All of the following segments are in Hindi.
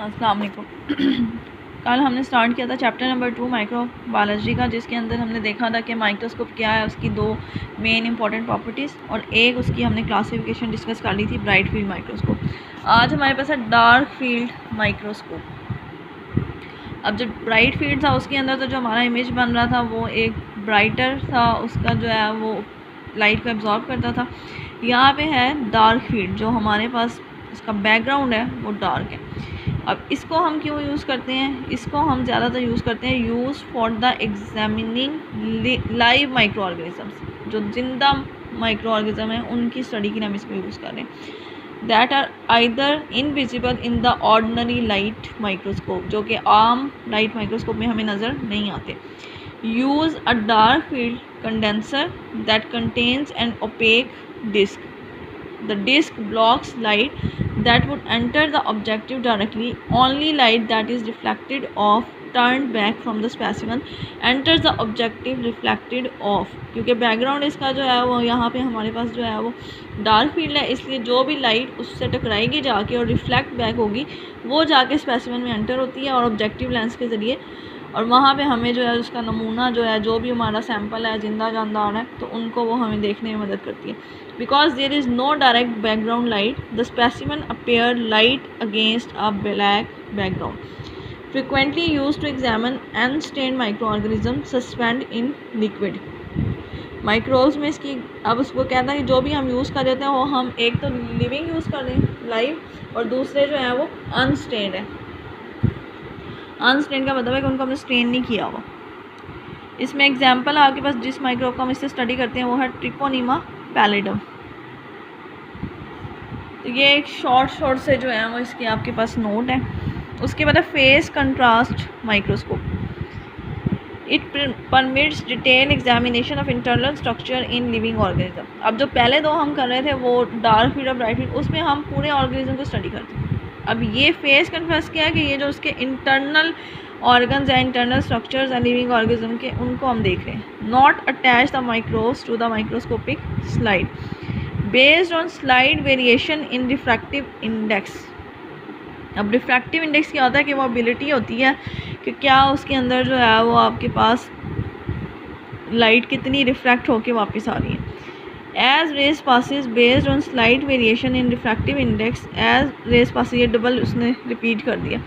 अस्सलाम वालेकुम। कल हमने स्टार्ट किया था चैप्टर नंबर 2 माइक्रोबायोलॉजी का, जिसके अंदर हमने देखा था कि माइक्रोस्कोप क्या है, उसकी दो मेन इंपॉर्टेंट प्रॉपर्टीज़ और एक उसकी हमने क्लासिफिकेशन डिस्कस कर ली थी, ब्राइट फील्ड माइक्रोस्कोप। आज हमारे पास है डार्क फील्ड माइक्रोस्कोप। अब जो ब्राइट फील्ड था उसके अंदर तो जो हमारा इमेज बन रहा था वो एक ब्राइटर था, उसका जो है वो लाइट को एब्जॉर्ब करता था। यहाँ पे है डार्क फील्ड, जो हमारे पास इसका बैकग्राउंड है वो डार्क है। अब इसको हम क्यों यूज़ करते हैं? इसको हम ज़्यादातर यूज़ करते हैं use for the examining live micro organisms. जो जिंदा माइक्रो ऑर्गेनिज्म है उनकी स्टडी के लिए हम इसको यूज़ कर रहे हैं। That are either invisible in the ordinary light microscope, जो कि आम लाइट माइक्रोस्कोप में हमें नज़र नहीं आते। Use a dark field condenser that contains an opaque disc. The disc blocks light that would enter the objective directly. Only light that is reflected off, turned back from the specimen, enters the objective reflected off. क्योंकि बैकग्राउंड इसका जो है वो यहाँ पे हमारे पास जो है वो डार्क फील्ड है, इसलिए जो भी लाइट उससे टकराएगी जाके और रिफ्लेक्ट बैक होगी वो जाके स्पेसिमेन में एंटर होती है और ऑब्जेक्टिव लेंस के ज़रिए, और वहाँ पे हमें जो है उसका नमूना जो है, जो भी हमारा सैंपल है, जिंदा जानदार है, तो उनको वो हमें देखने में मदद करती है। Because there is no direct background light, the specimen appear light against a black background. Frequently use to examine unstained micro organism suspend in liquid. Microbes में इसकी, अब उसको कहता है कि जो भी हम यूज़ कर देते हैं वो हम एक तो लिविंग यूज़ कर रहे हैं लाइव, और दूसरे जो है वो अनस्टेन्ड है। अनस्टेन का मतलब है कि उनको हमने स्टेन नहीं किया हुआ। इसमें एग्जांपल आपके पास जिस माइक्रोब को हम इससे स्टडी करते हैं वो है ट्रिपोनीमा पैलिडम। तो ये एक शॉर्ट से जो है वो इसके आपके पास नोट है। उसके बाद है face contrast microscope. It permits detail examination of internal structure in living organism. अब जो पहले दो हम कर रहे थे वो डार्क फील्ड और ब्राइट फील्ड, उसमें हम पूरे ऑर्गेनिज्म को स्टडी करते हैं। अब ये फेस कंट्रास्ट क्या है कि ये जो उसके इंटरनल ऑर्गन्स हैं, इंटरनल स्ट्रक्चर्स हैं लिविंग ऑर्गेनिज्म के, उनको हम देख रहे हैं. Not attach the micros to the microscopic slide based on slide variation in refractive index. अब रिफ्रैक्टिव इंडेक्स क्या होता है कि वो एबिलिटी होती है कि क्या उसके अंदर जो है वो आपके पास लाइट कितनी रिफ्रैक्ट होके वापस आ रही है. As rays passes based on slight variation in refractive index, as rays passes, ये डबल उसने रिपीट कर दिया,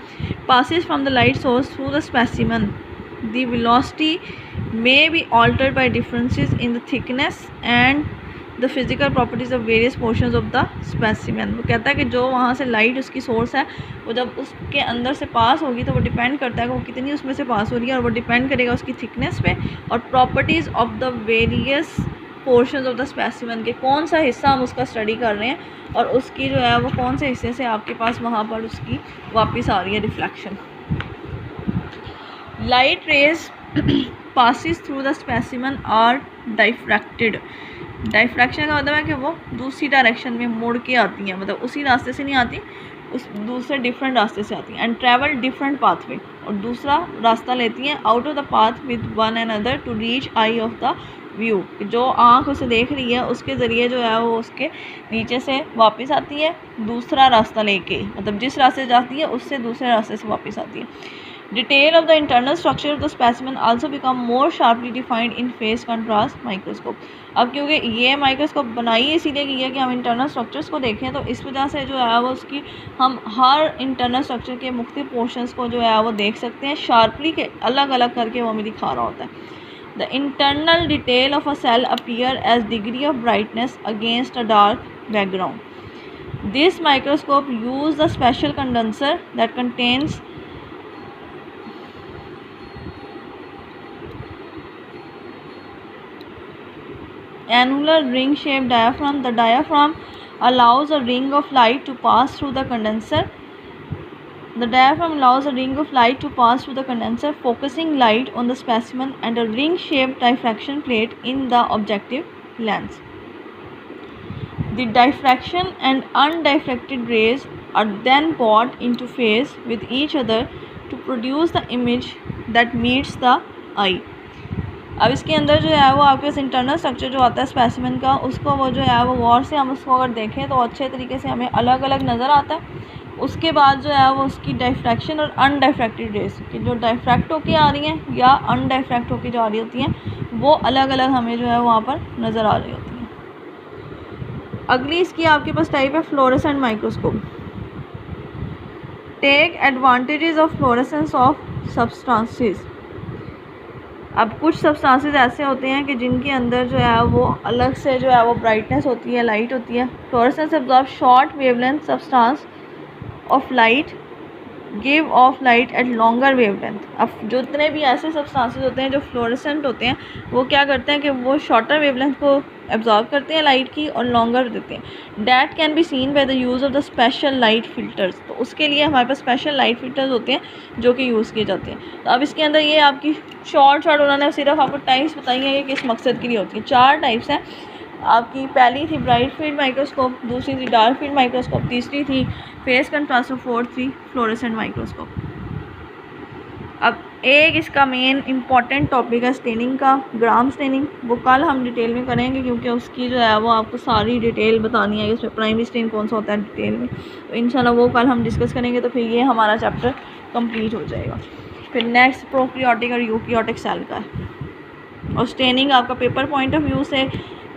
passes from the light source through the specimen, the velocity may be altered by differences in the thickness and the physical properties of various portions of the specimen. वो कहता है कि जो वहाँ से लाइट उसकी सोर्स है वो जब उसके अंदर से पास होगी तो वो डिपेंड करता है कि वो कितनी उसमें से पास हो रही है, और वो डिपेंड करेगा उसकी थिकनेस पे और properties of the various portions of the specimen के, कौन सा हिस्सा हम उसका स्टडी कर रहे हैं और उसकी जो है वो कौन से हिस्से से आपके पास वहाँ पर उसकी वापस आ रही है reflection. Light rays passes through the specimen are diffracted. Diffraction का मतलब है कि वो दूसरी डायरेक्शन में मुड़ के आती हैं, मतलब उसी रास्ते से नहीं आती, उस दूसरे डिफरेंट रास्ते से आती हैं. एंड ट्रैवल डिफरेंट पाथवे, और दूसरा रास्ता लेती हैं out of the path with one and other to reach eye of the view. जो आँख उसे देख रही है उसके ज़रिए जो है वो उसके नीचे से वापस आती है दूसरा रास्ता लेके, मतलब जिस रास्ते से जाती है उससे दूसरे रास्ते से वापस आती है. Detail of the internal structure of the specimen also become more sharply defined in face contrast microscope. अब क्योंकि ये माइक्रोस्कोप बनाई इसीलिए की है कि हम इंटरनल स्ट्रक्चर्स को देखें, तो इस वजह से जो है वो उसकी हम हर इंटरनल स्ट्रक्चर के मुख्तलिफ पोर्शंस को जो है वो देख सकते हैं शार्पली, के अलग अलग करके वो हमें दिखा रहा होता है. The internal detail of a cell appear as degree of brightness against a dark background. This microscope use the special condenser that contains annular ring-shaped diaphragm. The diaphragm allows a ring of light to pass through the condenser. The diaphragm allows a ring of light to pass through the condenser, focusing light on the specimen and a ring-shaped diffraction plate in the objective lens. The diffraction and undiffracted rays are then brought into phase with each other to produce the image that meets the eye. अब इसके अंदर जो है वो आपके पास इंटरनल स्ट्रक्चर जो आता है स्पेसिमेन का, उसको वो जो है वो गौर से हम उसको अगर देखें तो अच्छे तरीके से हमें अलग अलग नज़र आता है. उसके बाद जो है वो उसकी डायफ्रैक्शन और अनडायफ्रैक्टेड रेस की जो डायफ्रैक्ट होके आ रही हैं या अनडायफ्रैक्ट होके जा रही होती हैं वो अलग अलग हमें जो है वहाँ पर नज़र आ रही होती हैं। अगली इसकी आपके पास टाइप है fluorescent microscope. Take advantages of fluorescence of substances. अब कुछ सब्सटेंसेस ऐसे होते हैं कि जिनके अंदर जो है वो अलग से जो है वो ब्राइटनेस होती है, लाइट होती है। Fluorescence absorb short wavelength substance of light give of light at longer wavelength. अब जितने भी ऐसे सब्सटेंसेस होते हैं जो फ्लोरेसेंट होते हैं वो क्या करते हैं कि वो शॉर्टर वेवलेंथ को एब्जॉर्ब करते हैं लाइट की और लॉन्गर देते हैं। That can be seen by the use of the special light filters. तो उसके लिए हमारे पास स्पेशल लाइट फ़िल्टर्स होते हैं जो कि यूज़ किए जाते हैं। तो अब इसके अंदर ये आपकी शॉर्ट उन्होंने सिर्फ आपको टाइप्स बताई हैं कि किस मकसद के लिए होती है। 4 टाइप्स हैं आपकी। पहली थी ब्राइट फील्ड माइक्रोस्कोप, दूसरी थी डार्क फील्ड माइक्रोस्कोप, तीसरी थी फेस कंट्रास्ट और फोर्थ थी फ्लोरेसेंट माइक्रोस्कोप। अब एक इसका मेन इंपॉर्टेंट टॉपिक है स्टेनिंग का, ग्राम स्टेनिंग। वो कल हम डिटेल में करेंगे क्योंकि उसकी जो है वो आपको सारी डिटेल बतानी है कि उसमें प्राइमरी स्टेन कौन सा होता है डिटेल में। तो इंशाल्लाह वो कल हम डिस्कस करेंगे तो फिर ये हमारा चैप्टर कंप्लीट हो जाएगा। फिर नेक्स्ट प्रोकैरियोटिक और यूकैरियोटिक सेल का है। और स्टेनिंग आपका पेपर पॉइंट ऑफ व्यू से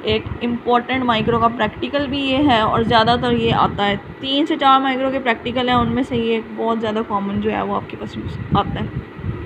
एक इम्पॉर्टेंट माइक्रो का प्रैक्टिकल भी ये है और ज़्यादातर ये आता है। 3 से 4 माइक्रो के प्रैक्टिकल हैं, उनमें से ये बहुत ज़्यादा कॉमन जो है वो आपके पास आता है।